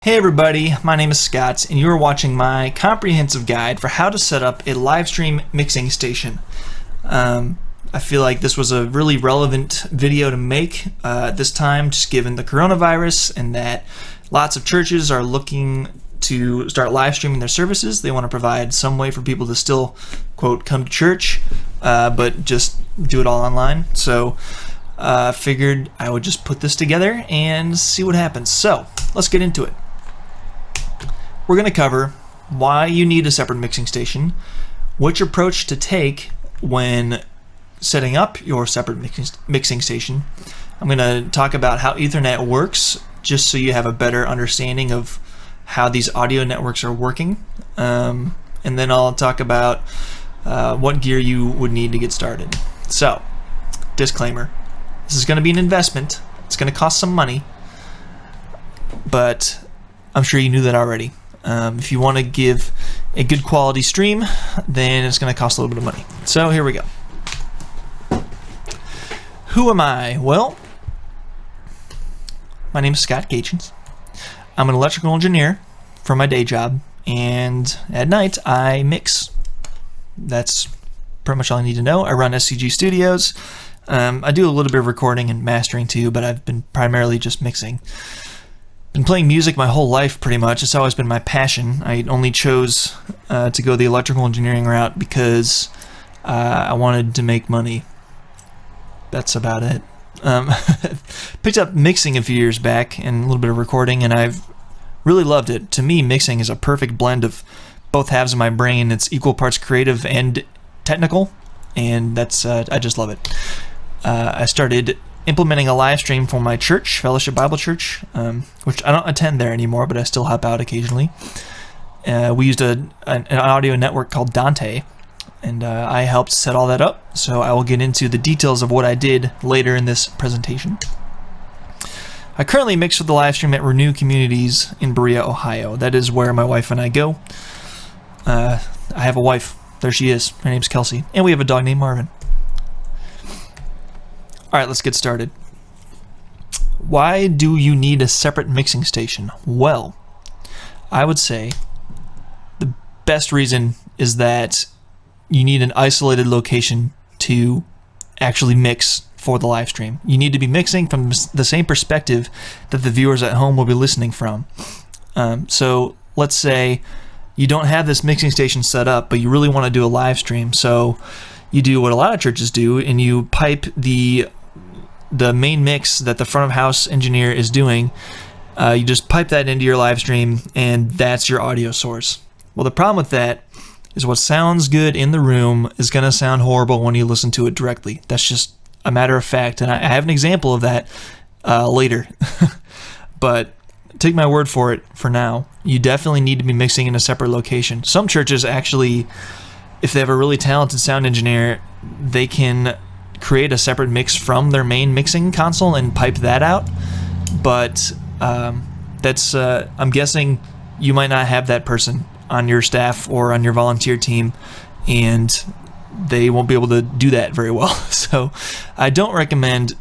Hey everybody, my name is Scott, and you are watching my comprehensive guide for how to set up a live stream mixing station. I feel like this was a really relevant video to make this time, just given the coronavirus and that lots of churches are looking to start live streaming their services. They want to provide some way for people to still, quote, come to church, but just do it all online. So figured I would just put this together and see what happens. So let's get into it. We're going to cover why you need a separate mixing station, which approach to take when setting up your separate mixing station. I'm going to talk about how Ethernet works, just so you have a better understanding of how these audio networks are working. And then I'll talk about what gear you would need to get started. So, disclaimer, this is going to be an investment. It's going to cost some money, but I'm sure you knew that already. If you want to give a good quality stream, then it's going to cost a little bit of money. So here we go. Who am I? Well, my name is Scott Gaetjens. I'm an electrical engineer for my day job, and at night I mix. That's pretty much all I need to know. I run SCG Studios. I do a little bit of recording and mastering too, but I've been primarily just mixing. Been playing music my whole life, pretty much. It's always been my passion. I only chose to go the electrical engineering route because I wanted to make money. That's about it. Picked up mixing a few years back and a little bit of recording, and I've really loved it. To me, mixing is a perfect blend of both halves of my brain. It's equal parts creative and technical, and that's I just love it. I started implementing a live stream for my church, Fellowship Bible Church, which I don't attend there anymore, but I still help out occasionally. We used an audio network called Dante, and I helped set all that up, so I will get into the details of what I did later in this presentation. I currently mix with the live stream at Renew Communities in Berea, Ohio. That is where my wife and I go. I have a wife. There she is. Her name's Kelsey, and we have a dog named Marvin. Alright, let's get started. Why do you need a separate mixing station? Well, I would say the best reason is that you need an isolated location to actually mix for the live stream. You need to be mixing from the same perspective that the viewers at home will be listening from. So let's say you don't have this mixing station set up, but you really want to do a live stream. So you do what a lot of churches do, and you pipe the main mix that the front of house engineer is doing. You just pipe that into your live stream, and that's your audio source. Well, the problem with that is what sounds good in the room is going to sound horrible when you listen to it directly. That's just a matter of fact, and I have an example of that later. But take my word for it for now. You definitely need to be mixing in a separate location. Some churches actually, if they have a really talented sound engineer, they can create a separate mix from their main mixing console and pipe that out. But that's I'm guessing you might not have that person on your staff or on your volunteer team, and they won't be able to do that very well. So I don't recommend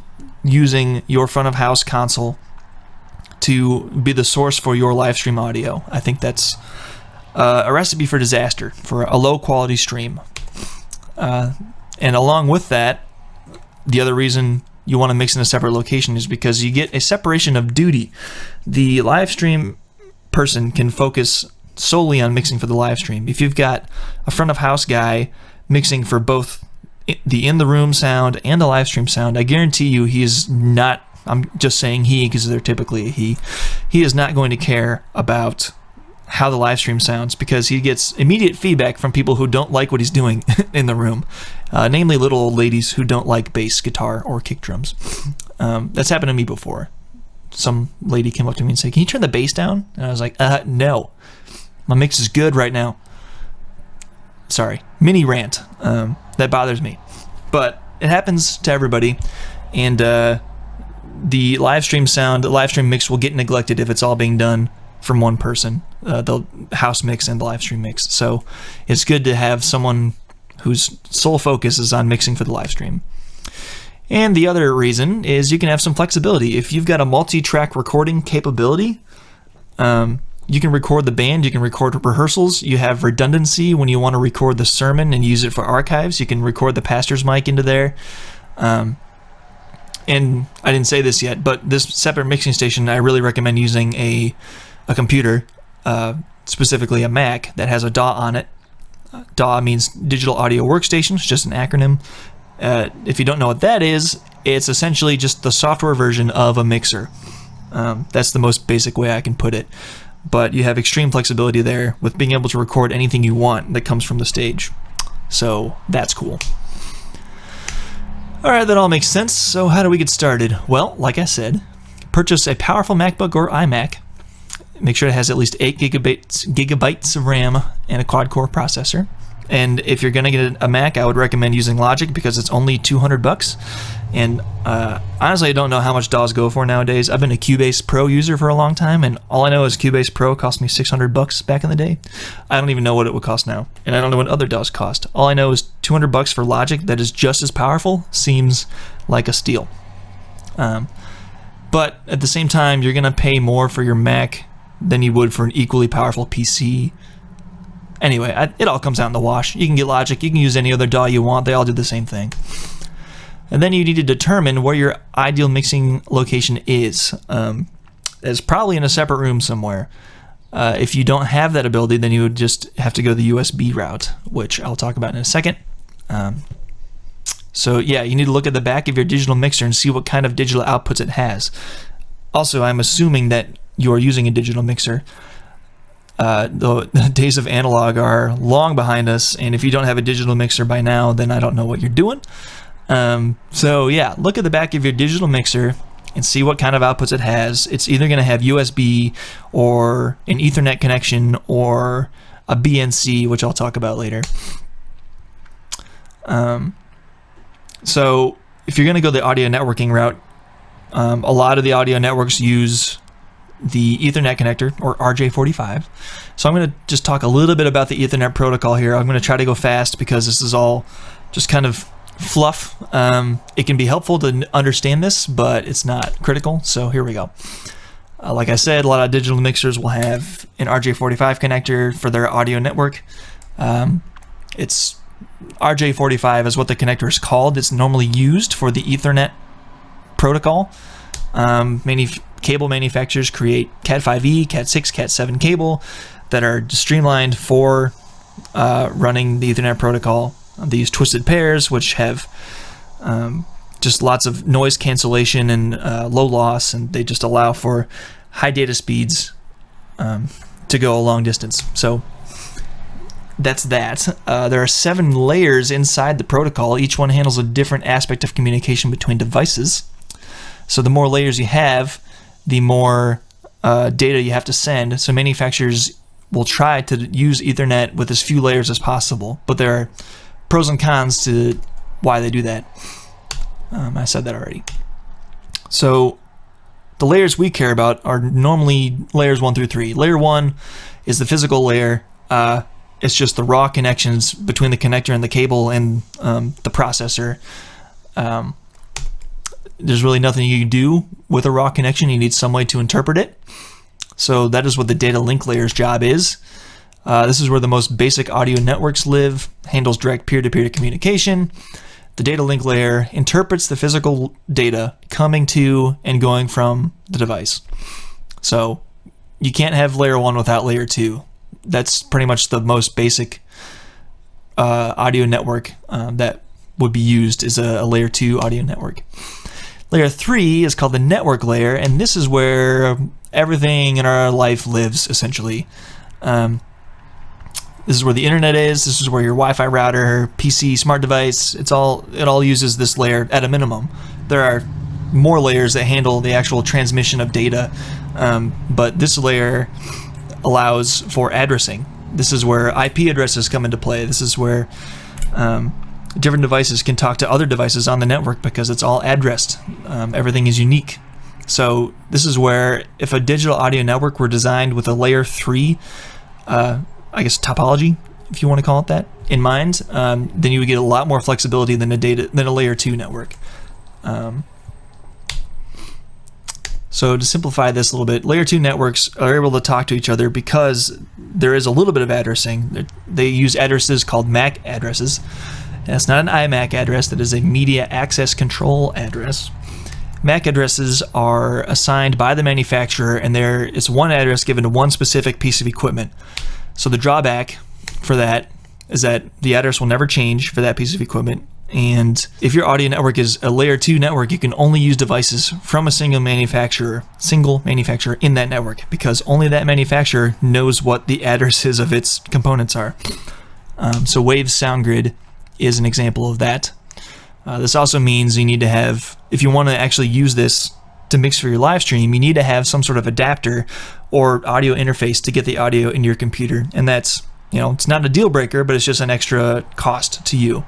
using your front of house console to be the source for your live stream audio. I think that's a recipe for disaster for a low quality stream. And along with that, the other reason you want to mix in a separate location is because you get a separation of duty. The live stream person can focus solely on mixing for the live stream. If you've got a front of house guy mixing for both the in the room sound and the live stream sound, I guarantee you he is not, I'm just saying he because they're typically a he is not going to care about how the live stream sounds, because he gets immediate feedback from people who don't like what he's doing in the room, namely little old ladies who don't like bass guitar or kick drums. That's happened to me before. Some lady came up to me and said, "Can you turn the bass down?" And I was like, no, my mix is good right now. Sorry, mini rant. That bothers me, but it happens to everybody, and the live stream sound, the live stream mix will get neglected if it's all being done from one person, the house mix and the live stream mix. So it's good to have someone whose sole focus is on mixing for the live stream. And the other reason is you can have some flexibility. If you've got a multi-track recording capability, You can record the band, you can record rehearsals, you have redundancy when you want to record the sermon and use it for archives. You can record the pastor's mic into there. And I didn't say this yet, but this separate mixing station, I really recommend using a computer, specifically a Mac, that has a DAW on it. DAW means Digital Audio Workstation. It's just an acronym. If you don't know what that is, it's essentially just the software version of a mixer. That's the most basic way I can put it. But you have extreme flexibility there with being able to record anything you want that comes from the stage. So that's cool. Alright, that all makes sense. So how do we get started? Well, like I said, purchase a powerful MacBook or iMac. Make sure it has at least 8 gigabytes of RAM and a quad-core processor. And if you're going to get a Mac, I would recommend using Logic because it's only $200. And honestly, I don't know how much DAWs go for nowadays. I've been a Cubase Pro user for a long time, and all I know is Cubase Pro cost me $600 back in the day. I don't even know what it would cost now, and I don't know what other DAWs cost. All I know is $200 for Logic that is just as powerful seems like a steal. But at the same time, you're going to pay more for your Mac than you would for an equally powerful PC. Anyway, it all comes out in the wash. You can get Logic, you can use any other DAW you want, they all do the same thing. And then you need to determine where your ideal mixing location is. It's probably in a separate room somewhere. If you don't have that ability, then you would just have to go the USB route, which I'll talk about in a second. So yeah, you need to look at the back of your digital mixer and see what kind of digital outputs it has. Also, I'm assuming that you're using a digital mixer. The days of analog are long behind us, and if you don't have a digital mixer by now, then I don't know what you're doing. So yeah, look at the back of your digital mixer and see what kind of outputs it has. It's either going to have USB or an Ethernet connection or a BNC, which I'll talk about later. So if you're going to go the audio networking route, a lot of the audio networks use the Ethernet connector, or RJ45. So I'm going to just talk a little bit about the Ethernet protocol here. I'm going to try to go fast because this is all just kind of fluff. It can be helpful to understand this, but it's not critical. So here we go. Like I said, a lot of digital mixers will have an RJ45 connector for their audio network. It's RJ45 is what the connector is called. It's normally used for the Ethernet protocol. Many cable manufacturers create Cat5e, Cat6, Cat7 cable that are streamlined for running the Ethernet protocol. They use twisted pairs, which have just lots of noise cancellation and low loss, and they just allow for high data speeds to go a long distance. So that's that. There are 7 layers inside the protocol. Each one handles a different aspect of communication between devices. So the more layers you have, the more data you have to send. So manufacturers will try to use Ethernet with as few layers as possible, but there are pros and cons to why they do that. I said that already. So the layers we care about are normally layers 1 through 3. Layer 1 is the physical layer. It's just the raw connections between the connector and the cable and the processor. There's really nothing you can do with a raw connection. You need some way to interpret it. So that is what the data link layer's job is. This is where the most basic audio networks live, handles direct peer-to-peer communication. The data link layer interprets the physical data coming to and going from the device. So you can't have layer 1 without layer 2. That's pretty much the most basic audio network that would be used is a layer 2 audio network. Layer 3 is called the network layer, and this is where everything in our life lives, essentially. This is where the internet is. This is where your Wi-Fi router, PC, smart device, it all uses this layer at a minimum. There are more layers that handle the actual transmission of data, but this layer allows for addressing. This is where IP addresses come into play. This is where different devices can talk to other devices on the network because it's all addressed. Everything is unique. So this is where if a digital audio network were designed with a layer 3, I guess topology, if you want to call it that, in mind, then you would get a lot more flexibility than a layer 2 network. So to simplify this a little bit, layer 2 networks are able to talk to each other because there is a little bit of addressing. They use addresses called MAC addresses. And it's not an IMAC address, that is a media access control address. MAC addresses are assigned by the manufacturer, and there is one address given to one specific piece of equipment. So the drawback for that is that the address will never change for that piece of equipment. And if your audio network is a layer 2 network, you can only use devices from a single manufacturer in that network, because only that manufacturer knows what the addresses of its components are. So Waves Sound Grid is an example of that. This also means you need to have, if you want to actually use this to mix for your live stream, you need to have some sort of adapter or audio interface to get the audio into your computer. And that's, it's not a deal breaker, but it's just an extra cost to you.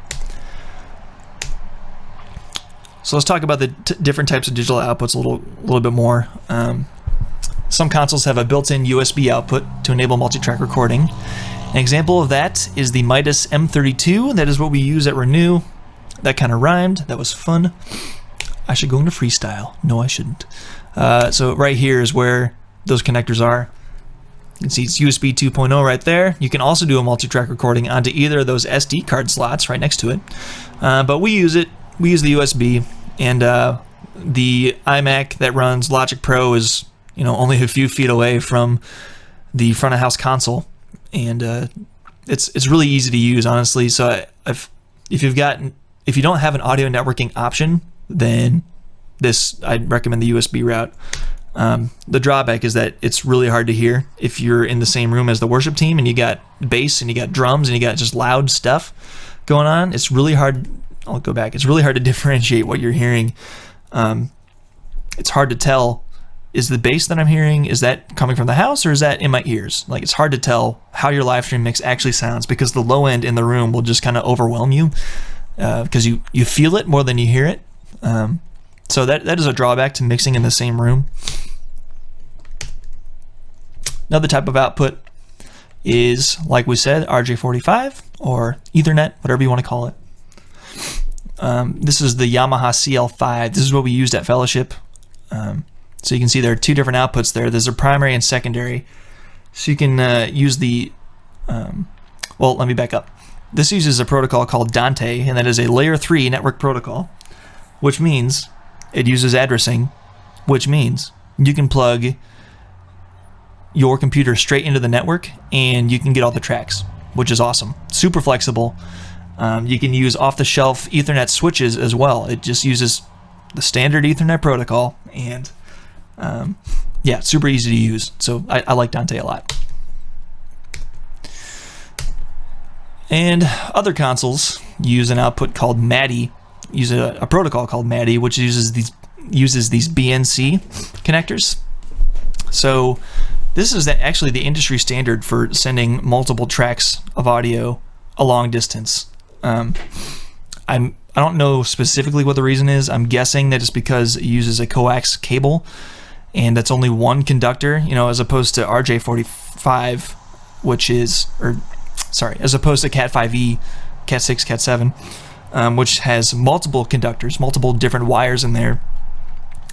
So let's talk about the different types of digital outputs a little bit more. Some consoles have a built-in USB output to enable multi-track recording. An example of that is the Midas M32. That is what we use at Renew. That kind of rhymed. That was fun. I should go into freestyle. No, I shouldn't. So right here is where those connectors are. You can see it's USB 2.0 right there. You can also do a multi-track recording onto either of those SD card slots right next to it. But we use it. We use the USB, and the iMac that runs Logic Pro is, only a few feet away from the front of house console, and it's really easy to use, honestly. So if you don't have an audio networking option, then I'd recommend the USB route. The drawback is that it's really hard to hear if you're in the same room as the worship team and you got bass and you got drums and you got just loud stuff going on. It's really hard. I'll go back. It's really hard to differentiate what you're hearing. It's hard to tell, is the bass that I'm hearing, is that coming from the house or is that in my ears? Like, it's hard to tell how your live stream mix actually sounds, because the low end in the room will just kind of overwhelm you, because you feel it more than you hear it. So that is a drawback to mixing in the same room. Another type of output is, like we said, RJ45 or Ethernet, whatever you want to call it. This is the Yamaha CL5. This is what we used at Fellowship. So you can see there are two different outputs there. There's a primary and secondary. So you can use the, well, let me back up. This uses a protocol called Dante, and that is a layer 3 network protocol, which means it uses addressing, which means you can plug your computer straight into the network and you can get all the tracks, which is awesome. Super flexible. You can use off-the-shelf Ethernet switches as well. It just uses the standard Ethernet protocol, and yeah, super easy to use. So I like Dante a lot. And other consoles use an output called MADI, use a protocol called MADI, which uses these BNC connectors. So this is actually the industry standard for sending multiple tracks of audio a long distance. I don't know specifically what the reason is. I'm guessing that it's because it uses a coax cable, and that's only one conductor, as opposed to RJ45, as opposed to Cat5e, Cat6, Cat7, which has multiple conductors, multiple different wires in there.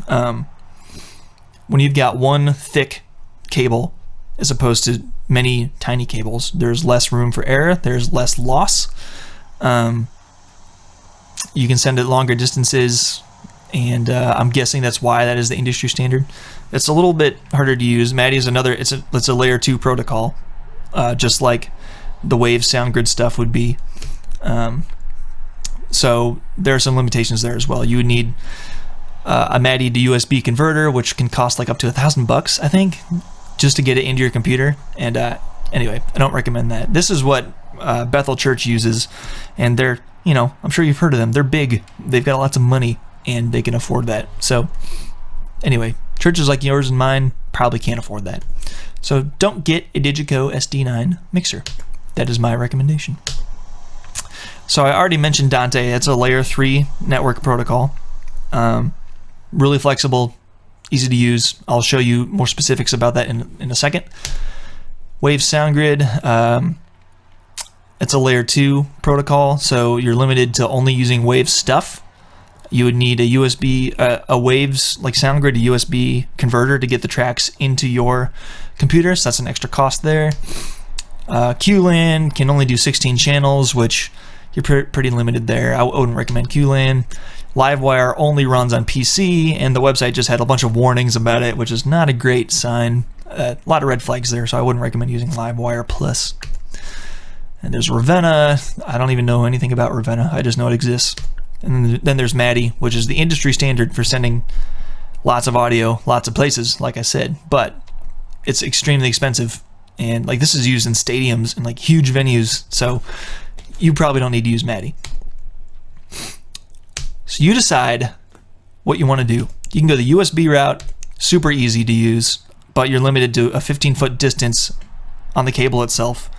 When you've got one thick cable as opposed to many tiny cables, there's less room for error, there's less loss. You can send it longer distances, and I'm guessing that's why that is the industry standard. It's a little bit harder to use. MADI is another, it's a layer 2 protocol, just like the Waves Sound Grid stuff would be. So there are some limitations there as well. You would need a MADI to USB converter, which can cost like up to $1,000, I think, just to get it into your computer. And anyway, I don't recommend that. This is what Bethel Church uses, and they're, I'm sure you've heard of them. They're big. They've got lots of money, and they can afford that. So anyway, churches like yours and mine probably can't afford that. So don't get a Digico SD9 mixer. That is my recommendation. So I already mentioned Dante. It's a layer 3 network protocol. Really flexible, easy to use. I'll show you more specifics about that in a second. Waves Sound Grid. It's a layer 2 protocol, so you're limited to only using Wave stuff. You would need a USB, a Waves, like SoundGrid to USB converter to get the tracks into your computer, so that's an extra cost there. QLAN can only do 16 channels, which you're pretty limited there. I wouldn't recommend QLAN. Livewire only runs on PC, and the website just had a bunch of warnings about it, which is not a great sign. A lot of red flags there, so I wouldn't recommend using Livewire Plus. And there's Ravenna. I don't even know anything about Ravenna. I just know it exists. And then there's MADI, which is the industry standard for sending lots of audio, lots of places, like I said. But it's extremely expensive. And like this is used in stadiums and like huge venues, so you probably don't need to use MADI. So you decide what you want to do. You can go the USB route, super easy to use, but you're limited to a 15-foot distance on the cable itself,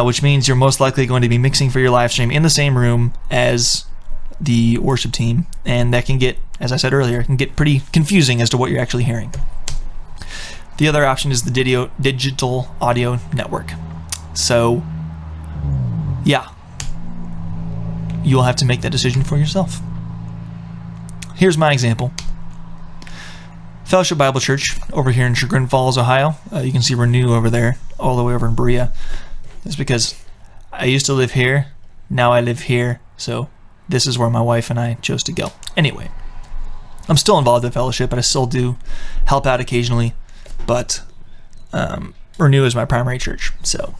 which means you're most likely going to be mixing for your live stream in the same room as the worship team, and that can get, as I said earlier, can get pretty confusing as to what you're actually hearing. The other option is the digital audio network. So yeah, you'll have to make that decision for yourself. Here's my example. Fellowship Bible Church over here in Chagrin Falls, Ohio. You can see Renew over there, all the way over in Berea. That's because I used to live here, now I live here, so this is where my wife and I chose to go. Anyway, I'm still involved in Fellowship, but I still do help out occasionally, but Renew is my primary church. So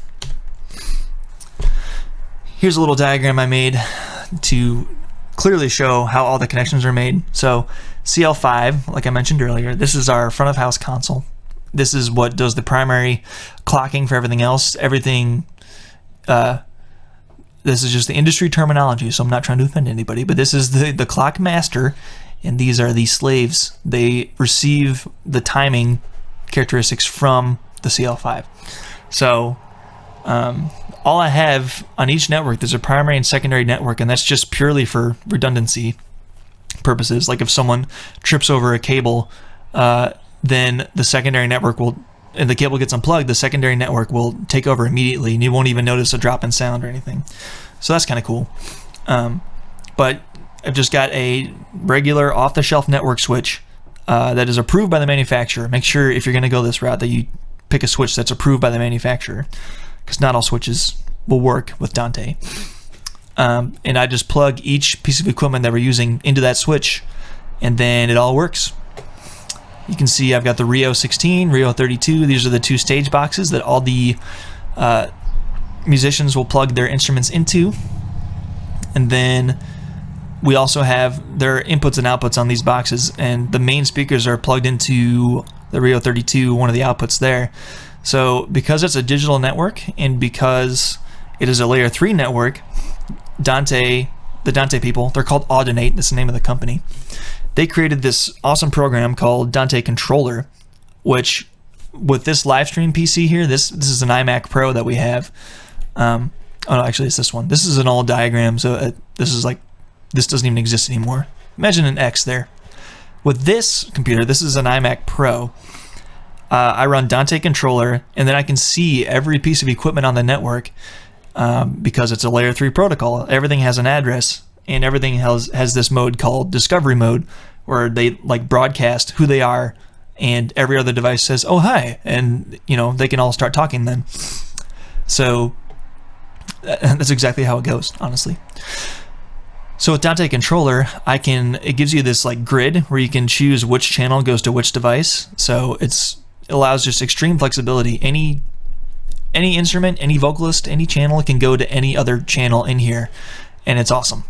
here's a little diagram I made to clearly show how all the connections are made. So CL5, like I mentioned earlier, this is our front of house console. This is what does the primary clocking for everything else. Everything, this is just the industry terminology, so I'm not trying to offend anybody, but this is the clock master, and these are the slaves. They receive the timing characteristics from the CL5. So all I have on each network, there's a primary and secondary network, and that's just purely for redundancy purposes. Like if someone trips over a cable, then the secondary network will, and the cable gets unplugged, the secondary network will take over immediately, and you won't even notice a drop in sound or anything. So that's kind of cool. But I've just got a regular off-the-shelf network switch that is approved by the manufacturer. Make sure if you're going to go this route that you pick a switch that's approved by the manufacturer, because not all switches will work with Dante. And I just plug each piece of equipment that we're using into that switch, and then it all works. You can see I've got the Rio 16, Rio 32. These are the two stage boxes that all the musicians will plug their instruments into. And then we also have their inputs and outputs on these boxes, and the main speakers are plugged into the Rio 32, one of the outputs there. So because it's a digital network and because it is a layer 3 network, the Dante people, they're called Audinate, that's the name of the company. They created this awesome program called Dante Controller, which with this Livestream PC here, this is an iMac Pro that we have. Oh no, actually it's this one. This is an old diagram, so this doesn't even exist anymore. Imagine an X there. With this computer, this is an iMac Pro. I run Dante Controller, and then I can see every piece of equipment on the network because it's a layer 3 protocol. Everything has an address, and everything has this mode called Discovery Mode, where they like broadcast who they are, and every other device says, "Oh hi," and they can all start talking then. So that's exactly how it goes, honestly. So with Dante Controller, it gives you this like grid where you can choose which channel goes to which device. So it allows just extreme flexibility. Any instrument, any vocalist, any channel can go to any other channel in here, and it's awesome.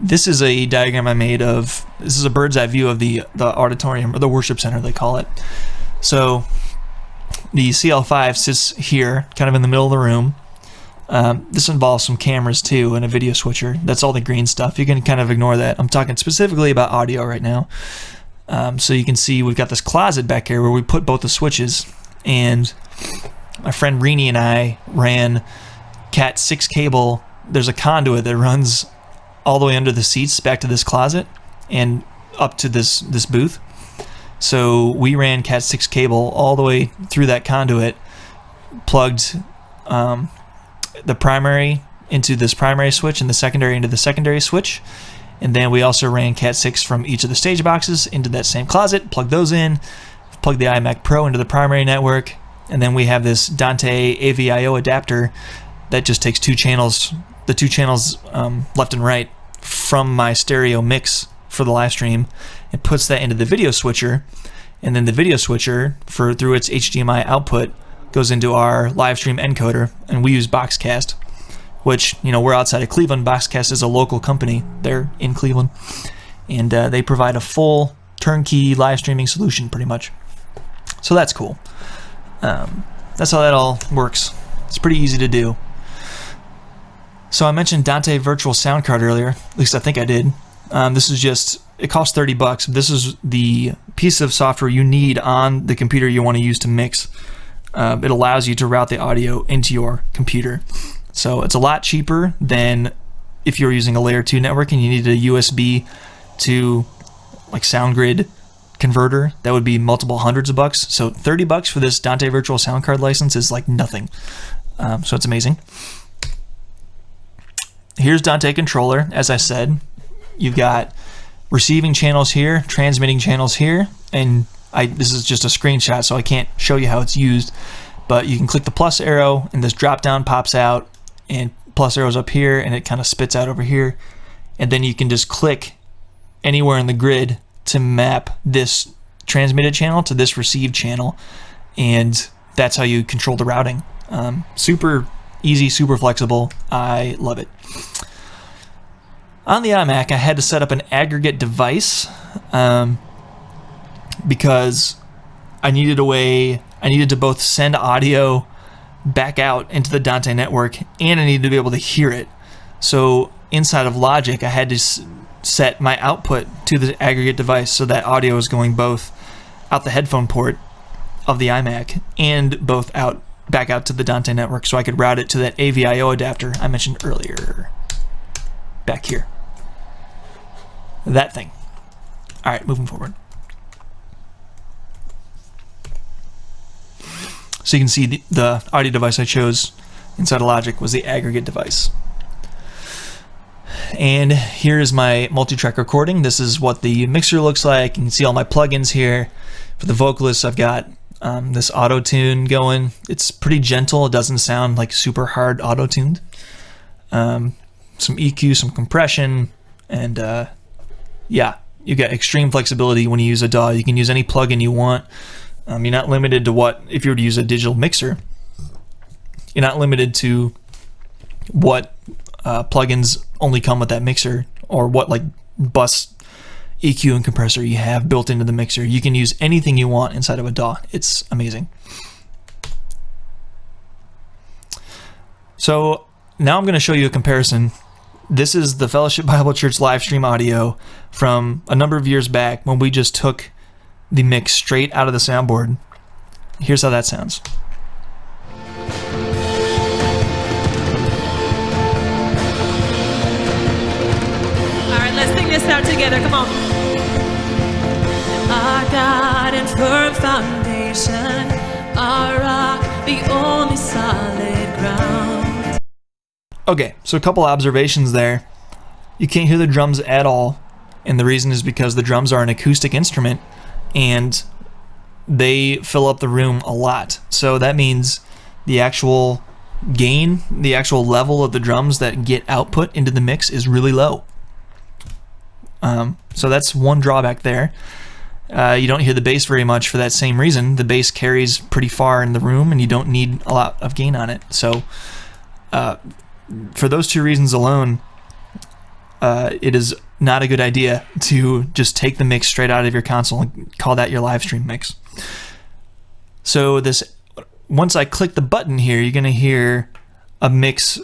This is a diagram I made of, this is a bird's eye view of the auditorium, or the worship center they call it. So the CL5 sits here, kind of in the middle of the room. This involves some cameras too and a video switcher. That's all the green stuff. You can kind of ignore that. I'm talking specifically about audio right now. So you can see we've got this closet back here where we put both the switches, and my friend Rini and I ran Cat 6 cable. There's a conduit that runs all the way under the seats back to this closet and up to this booth. So we ran Cat 6 cable all the way through that conduit, plugged the primary into this primary switch and the secondary into the secondary switch. And then we also ran Cat6 from each of the stage boxes into that same closet, plug those in, plug the iMac Pro into the primary network, and then we have this Dante AVIO adapter that just takes the two channels left and right from my stereo mix for the live stream and puts that into the video switcher, and then the video switcher through its HDMI output goes into our live stream encoder, and we use Boxcast, which, you know, we're outside of Cleveland. Boxcast is a local company. They're in Cleveland, and they provide a full turnkey live streaming solution pretty much. So that's cool. That's how that all works. It's pretty easy to do. So I mentioned Dante Virtual Sound Card earlier. At least I think I did. This is just, it costs $30. This is the piece of software you need on the computer you want to use to mix. It allows you to route the audio into your computer. So it's a lot cheaper than if you're using a layer 2 network and you need a USB to like SoundGrid converter. That would be multiple hundreds of bucks. So $30 for this Dante Virtual Sound Card license is like nothing. So it's amazing. Here's Dante Controller. As I said, you've got receiving channels here, transmitting channels here, and this is just a screenshot, so I can't show you how it's used, but you can click the plus arrow and this drop down pops out, and plus arrow's up here and it kind of spits out over here, and then you can just click anywhere in the grid to map this transmitted channel to this received channel, and that's how you control the routing. Super easy, super flexible. I love it. On the iMac, I had to set up an aggregate device because I needed to both send audio back out into the Dante network, and I needed to be able to hear it. So inside of Logic, I had to set my output to the aggregate device so that audio is going both out the headphone port of the iMac and both back out to the Dante network, so I could route it to that AVIO adapter I mentioned earlier. Back here. That thing. All right, moving forward. So you can see the audio device I chose inside of Logic was the aggregate device. And here is my multi-track recording. This is what the mixer looks like. You can see all my plugins here. For the vocalists, I've got this auto-tune going. It's pretty gentle. It doesn't sound like super hard auto-tuned. Some EQ, some compression, and yeah, you got extreme flexibility when you use a DAW. You can use any plugin you want. You're not limited to if you were to use a digital mixer, you're not limited to what plugins only come with that mixer, or what like bus EQ and compressor you have built into the mixer. You can use anything you want inside of a DAW. It's amazing. So now I'm going to show you a comparison. This is the Fellowship Bible Church live stream audio from a number of years back when we just took the mix straight out of the soundboard. Here's how that sounds. All right, let's sing this out together. Come on. Our God and firm foundation, our rock, the only solid ground. Okay, so a couple observations there. You can't hear the drums at all, and the reason is because the drums are an acoustic instrument and they fill up the room a lot. So that means the actual gain, the actual level of the drums that get output into the mix is really low. So that's one drawback there. You don't hear the bass very much for that same reason. The bass carries pretty far in the room and you don't need a lot of gain on it. So for those two reasons alone, it is not a good idea to just take the mix straight out of your console and call that your live stream mix. So once I click the button here, you're going to hear a mix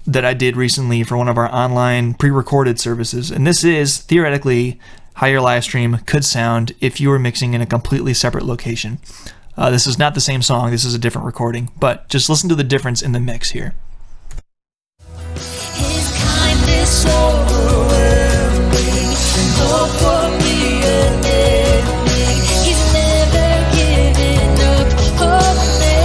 that I did recently for one of our online pre-recorded services. And this is theoretically how your live stream could sound if you were mixing in a completely separate location. This is not the same song, this is a different recording, but just listen to the difference in the mix here. His kindness overwhelmed me, and hope for me unending. He's never given up on me.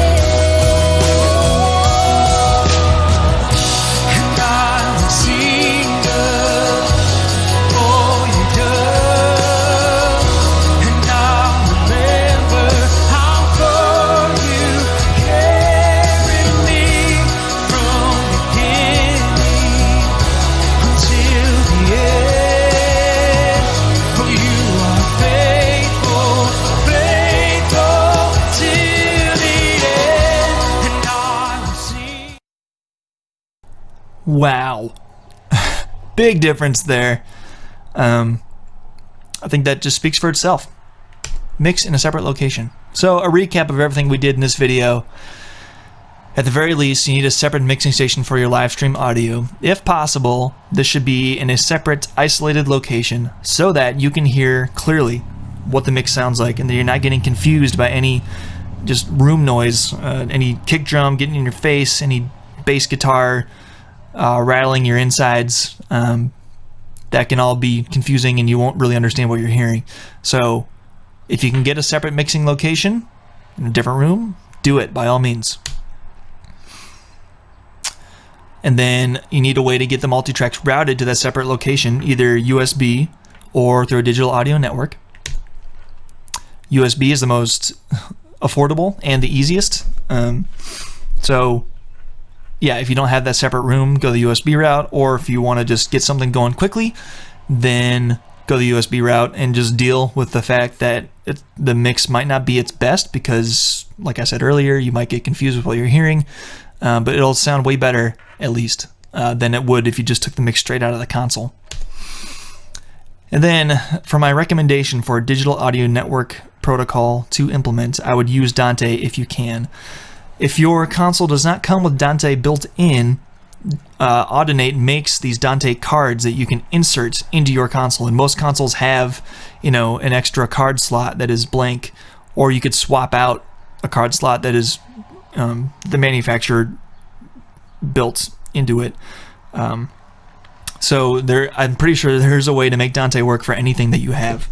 Wow. Big difference there. I think that just speaks for itself. Mix in a separate location. So a recap of everything we did in this video. At the very least, you need a separate mixing station for your live stream audio. If possible, this should be in a separate, isolated location so that you can hear clearly what the mix sounds like and that you're not getting confused by any just room noise, any kick drum getting in your face, any bass guitar rattling your insides. That can all be confusing and you won't really understand what you're hearing. So if you can get a separate mixing location in a different room, do it by all means. And then you need a way to get the multi-tracks routed to that separate location, either USB or through a digital audio network. USB is the most affordable and the easiest. So yeah, if you don't have that separate room, go the USB route, or if you want to just get something going quickly, then go the USB route and just deal with the fact that the mix might not be its best because, like I said earlier, you might get confused with what you're hearing, but it'll sound way better, at least, than it would if you just took the mix straight out of the console. And then, for my recommendation for a digital audio network protocol to implement, I would use Dante if you can. If your console does not come with Dante built in, Audinate makes these Dante cards that you can insert into your console, and most consoles have, an extra card slot that is blank, or you could swap out a card slot that is the manufacturer built into it. So I'm pretty sure there's a way to make Dante work for anything that you have.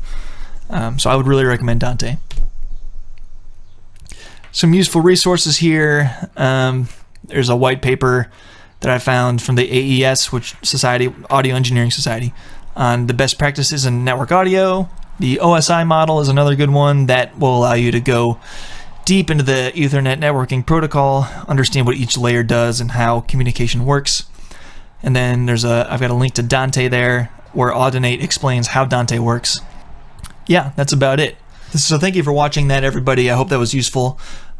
So I would really recommend Dante. Some useful resources here. There's a white paper that I found from the AES, Audio Engineering Society, on the best practices in network audio. The OSI model is another good one that will allow you to go deep into the Ethernet networking protocol, understand what each layer does and how communication works. And then I've got a link to Dante there, where Audinate explains how Dante works. Yeah, that's about it. So thank you for watching that, everybody. I hope that was useful.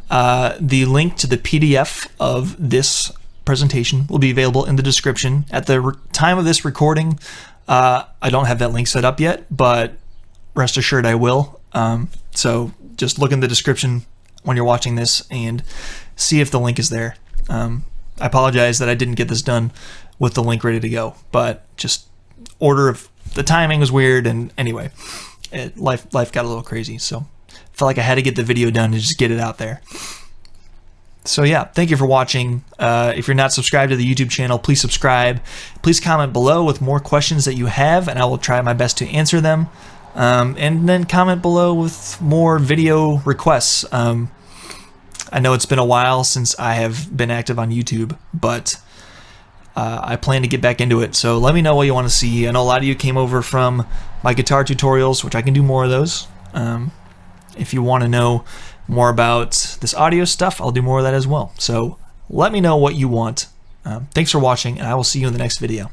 The link to the PDF of this presentation will be available in the description. At the time of this recording, I don't have that link set up yet, but rest assured I will. So just look in the description when you're watching this and see if the link is there. I apologize that I didn't get this done with the link ready to go, but just the timing was weird, and anyway, life got a little crazy, so felt like I had to get the video done to just get it out there. So yeah, thank you for watching. If you're not subscribed to the YouTube channel, please subscribe. Please comment below with more questions that you have, and I will try my best to answer them. And then comment below with more video requests. I know it's been a while since I have been active on YouTube, but I plan to get back into it, so let me know what you want to see. I know a lot of you came over from my guitar tutorials, which I can do more of those. If you want to know more about this audio stuff, I'll do more of that as well. So let me know what you want. Thanks for watching, and I will see you in the next video.